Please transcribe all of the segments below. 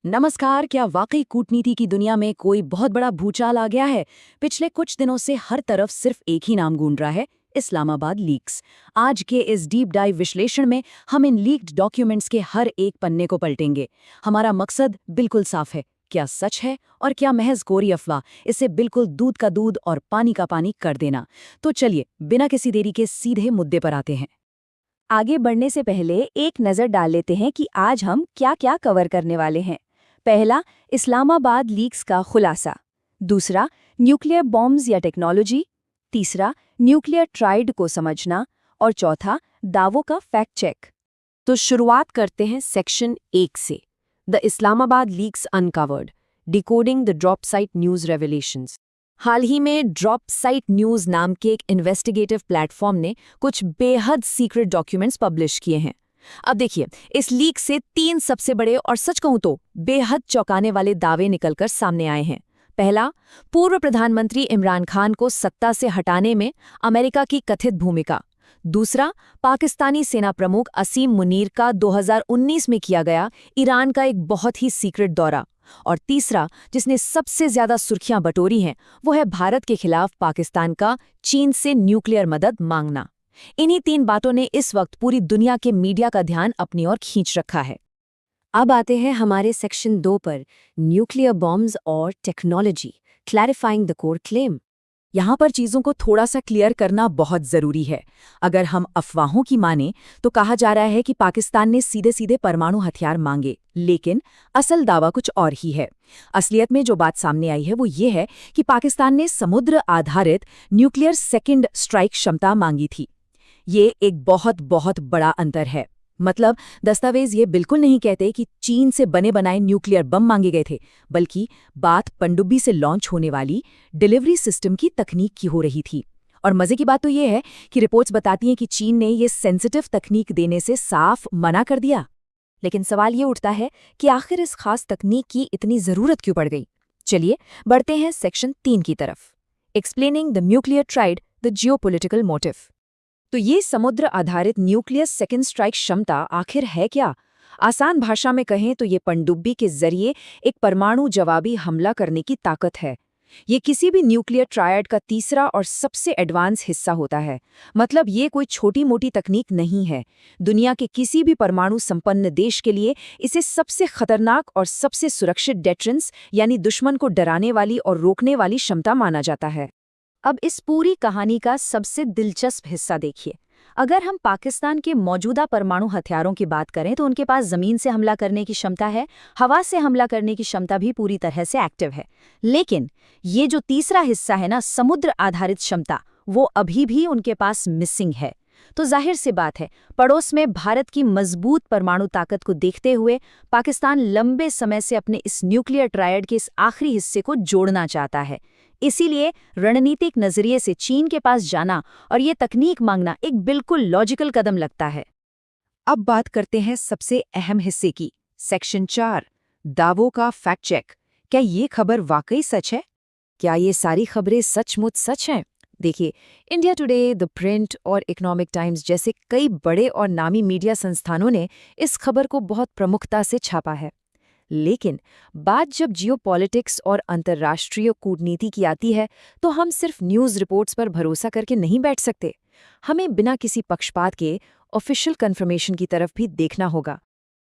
नमस्कार। क्या वाकई कूटनीति की दुनिया में कोई बहुत बड़ा भूचाल आ गया है? पिछले कुछ दिनों से हर तरफ सिर्फ एक ही नाम गूंज रहा है, इस्लामाबाद लीक्स। आज के इस डीप डाइव विश्लेषण में हम इन लीक्ड डॉक्यूमेंट्स के हर एक पन्ने को पलटेंगे। हमारा मकसद बिल्कुल साफ है, क्या सच है और क्या महज कोरी अफवाह, इसे बिल्कुल दूध का दूध और पानी का पानी कर देना। तो चलिए बिना किसी देरी के सीधे मुद्दे पर आते हैं। आगे बढ़ने से पहले एक नज़र डाल लेते हैं कि आज हम क्या क्या कवर करने वाले हैं। पहला, इस्लामाबाद लीक्स का खुलासा। दूसरा, न्यूक्लियर बॉम्ब्स या टेक्नोलॉजी। तीसरा, न्यूक्लियर ट्राइड को समझना। और चौथा, दावों का फैक्ट चेक। तो शुरुआत करते हैं सेक्शन 1 से, the Islamabad leaks uncovered, decoding the drop site news revelations. हाल ही में ड्रॉप साइट न्यूज़ नाम के एक इन्वेस्टिगेटिव प्लेटफॉर्म ने कुछ बेहद सीक्रेट डॉक्यूमेंट्स पब्लिश किए हैं। अब देखिए, इस लीक से 3 सबसे बड़े और सच कहूं तो बेहद चौंकाने वाले दावे निकलकर सामने आए हैं। पहला, पूर्व प्रधानमंत्री इमरान खान को सत्ता से हटाने में अमेरिका की कथित भूमिका। दूसरा, पाकिस्तानी सेना प्रमुख असीम मुनीर का 2019 में किया गया ईरान का एक बहुत ही सीक्रेट दौरा। और तीसरा, जिसने सबसे ज्यादा सुर्खियां बटोरी हैं, वो है भारत के खिलाफ पाकिस्तान का चीन से न्यूक्लियर मदद मांगना। इन्हीं 3 बातों ने इस वक्त पूरी दुनिया के मीडिया का ध्यान अपनी ओर खींच रखा है। अब आते हैं हमारे सेक्शन 2 पर, न्यूक्लियर बॉम्ब्स और technology, clarifying the core claim. यहाँ पर चीज़ों को थोड़ा सा क्लियर करना बहुत ज़रूरी है। अगर हम अफवाहों की माने तो कहा जा रहा है कि पाकिस्तान ने सीधे सीधे परमाणु हथियार मांगे, लेकिन असल दावा कुछ और ही है। असलियत में जो बात सामने आई है वो ये है कि पाकिस्तान ने समुद्र आधारित न्यूक्लियर सेकंड स्ट्राइक क्षमता मांगी थी। ये एक बहुत बहुत बड़ा अंतर है। मतलब दस्तावेज ये बिल्कुल नहीं कहते कि चीन से बने बनाए न्यूक्लियर बम मांगे गए थे, बल्कि बात पनडुब्बी से लॉन्च होने वाली डिलीवरी सिस्टम की तकनीक की हो रही थी। और मजे की बात तो ये है कि रिपोर्ट्स बताती हैं कि चीन ने ये सेंसिटिव तकनीक देने से साफ मना कर दिया। लेकिन सवाल ये उठता है कि आखिर इस खास तकनीक की इतनी ज़रूरत क्यों पड़ गई। चलिए बढ़ते हैं सेक्शन 3 की तरफ, explaining the nuclear tried, the geopolitical motive. तो ये समुद्र आधारित न्यूक्लियर सेकंड स्ट्राइक क्षमता आखिर है क्या? आसान भाषा में कहें तो ये पनडुब्बी के जरिए एक परमाणु जवाबी हमला करने की ताकत है। ये किसी भी न्यूक्लियर ट्रायड का तीसरा और सबसे एडवांस हिस्सा होता है। मतलब ये कोई छोटी मोटी तकनीक नहीं है। दुनिया के किसी भी परमाणु संपन्न देश के लिए इसे सबसे खतरनाक और सबसे सुरक्षित डेटरेंस यानी दुश्मन को डराने वाली और रोकने वाली क्षमता माना जाता है। अब इस पूरी कहानी का सबसे दिलचस्प हिस्सा देखिए। अगर हम पाकिस्तान के मौजूदा परमाणु हथियारों की बात करें तो उनके पास जमीन से हमला करने की क्षमता है, हवा से हमला करने की क्षमता भी पूरी तरह से एक्टिव है। लेकिन ये जो तीसरा हिस्सा है ना, समुद्र आधारित क्षमता, वो अभी भी उनके पास मिसिंग है। तो जाहिर सी बात है, पड़ोस में भारत की मजबूत परमाणु ताकत को देखते हुए पाकिस्तान लंबे समय से अपने इस न्यूक्लियर ट्रायड के इस आखिरी हिस्से को जोड़ना चाहता है। इसीलिए रणनीतिक नजरिए से चीन के पास जाना और ये तकनीक मांगना एक बिल्कुल लॉजिकल कदम लगता है। अब बात करते हैं सबसे अहम हिस्से की, सेक्शन 4, दावों का फैक्ट चेक। क्या ये खबर वाकई सच है? क्या ये सारी खबरें सचमुच सच हैं? देखिए, इंडिया टुडे, द प्रिंट और इकोनॉमिक टाइम्स जैसे कई बड़े और नामी मीडिया संस्थानों ने इस खबर को बहुत प्रमुखता से छापा है। लेकिन बात जब जियोपॉलिटिक्स और अंतर्राष्ट्रीय कूटनीति की आती है तो हम सिर्फ न्यूज़ रिपोर्ट्स पर भरोसा करके नहीं बैठ सकते। हमें बिना किसी पक्षपात के ऑफिशियल कंफर्मेशन की तरफ भी देखना होगा।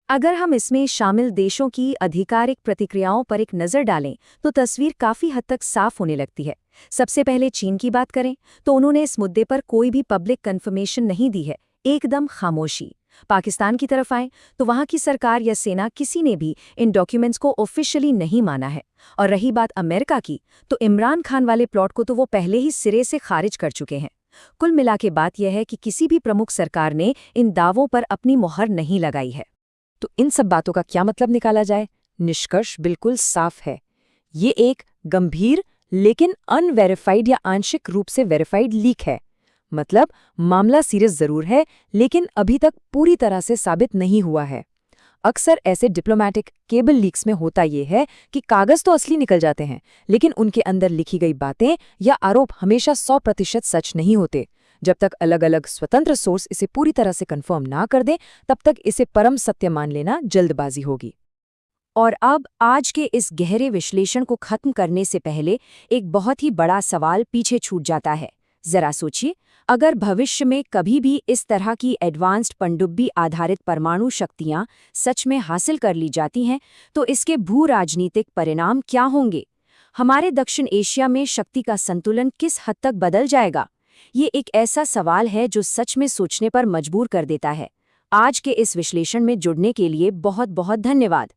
अगर हम इसमें शामिल देशों की आधिकारिक प्रतिक्रियाओं पर एक नज़र डालें तो तस्वीर काफ़ी हद तक साफ होने लगती है। सबसे पहले चीन की बात करें तो उन्होंने इस मुद्दे पर कोई भी पब्लिक कंफर्मेशन नहीं दी है, एकदम खामोशी। पाकिस्तान की तरफ आएं तो वहां की सरकार या सेना किसी ने भी इन डॉक्यूमेंट्स को ऑफिशियली नहीं माना है। और रही बात अमेरिका की, तो इमरान खान वाले प्लॉट को तो वो पहले ही सिरे से खारिज कर चुके हैं। कुल मिला के बात यह है कि किसी भी प्रमुख सरकार ने इन दावों पर अपनी मुहर नहीं लगाई है। तो इन सब बातों का क्या मतलब निकाला जाए? निष्कर्ष बिल्कुल साफ है। ये एक गंभीर लेकिन अनवेरिफाइड या आंशिक रूप से वेरीफाइड लीक है। मतलब मामला सीरियस जरूर है, लेकिन अभी तक पूरी तरह से साबित नहीं हुआ है। अक्सर ऐसे डिप्लोमैटिक केबल लीक्स में होता ये है कि कागज तो असली निकल जाते हैं, लेकिन उनके अंदर लिखी गई बातें या आरोप हमेशा 100% सच नहीं होते। जब तक अलग अलग स्वतंत्र सोर्स इसे पूरी तरह से कंफर्म ना कर दें, तब तक इसे परम सत्य मान लेना जल्दबाजी होगी। और अब आज के इस गहरे विश्लेषण को खत्म करने से पहले एक बहुत ही बड़ा सवाल पीछे छूट जाता है। जरा सोचिए, अगर भविष्य में कभी भी इस तरह की एडवांस्ड पनडुब्बी आधारित परमाणु शक्तियां सच में हासिल कर ली जाती हैं, तो इसके भू राजनीतिक परिणाम क्या होंगे? हमारे दक्षिण एशिया में शक्ति का संतुलन किस हद तक बदल जाएगा? ये एक ऐसा सवाल है जो सच में सोचने पर मजबूर कर देता है। आज के इस विश्लेषण में जुड़ने के लिए बहुत बहुत धन्यवाद।